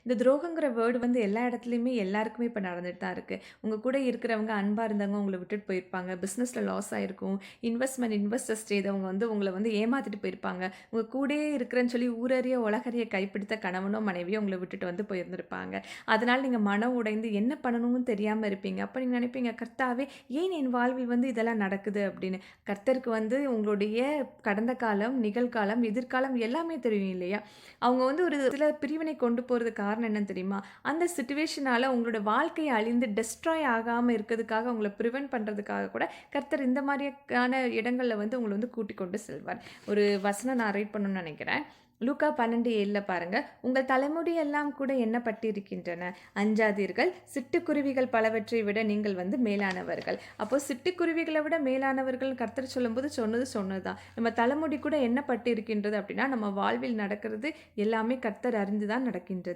இந்த துரோகங்கிற வேர்ட் வந்து எல்லா இடத்துலயுமே எல்லாருக்குமே இப்ப நடந்துட்டு தான் இருக்கு. உங்க கூட இருக்கிறவங்க அன்பா இருந்தவங்க உங்கள விட்டுட்டு போயிருப்பாங்க. பிசினஸ்ல லாஸ் ஆயிருக்கும். இன்வெஸ்டர்ஸ் செய்தவங்க வந்து உங்கள வந்து ஏமாத்திட்டு போயிருப்பாங்க. உங்க கூடயே இருக்கிறேன்னு சொல்லி ஊரறிய, உலகறிய கைப்பிடித்த கணவனோ, மனைவியோ உங்கள விட்டுட்டு வந்து போயிருந்திருப்பாங்க. அதனால நீங்க மனம் உடைந்து என்ன பண்ணணும்னு தெரியாம இருப்பீங்க. அப்ப நீங்க நினைப்பீங்க, "கர்த்தாவே, ஏன் என் வாழ்வில் வந்து இதெல்லாம் நடக்குது?" அப்படின்னு. கர்த்தருக்கு வந்து உங்களுடைய கடந்த காலம், நிகழ்காலம், எதிர்காலம் எல்லாமே தெரியும் இல்லையா? அவங்க வந்து ஒரு சில பிரிவினை கொண்டு போறதுக்கு காரணம் என்னன்னு தெரியுமா? அந்த சிச்சுவேஷனால உங்களோட வாழ்க்கை அழிந்து டெஸ்ட்ராய் ஆகாம இருக்கிறதுக்காக, உங்கள பிரிவென்ட் பண்றதுக்காக கூட கர்த்தர் இந்த மாரியான இடங்கள்ல வந்து உங்கள வந்து கூட்டிக் கொண்டு செல்வார். ஒரு வசனம் நான் ரீட் பண்ணணும்னு நெனைக்கிறேன். லூக்கா 12:7 பாருங்க. "உங்கள் தலைமுடி எல்லாம் கூட எண்ணப்பட்டிருக்கின்றன. அஞ்சாதீர்கள். சிட்டுக்குருவிகள் பலவற்றை விட நீங்கள் வந்து மேலானவர்கள்." அப்போ சிட்டுக்குருவிகள விட மேலானவர்கள் கர்த்தர் சொல்லும்போது சொன்னது தான். நம்ம தலைமுடி கூட எண்ணப்பட்டிருக்கின்றது அப்படின்னா, நம்ம வாழ்வில் நடக்கிறது எல்லாமே கர்த்தர் அறிந்து தான் நடக்கின்றது.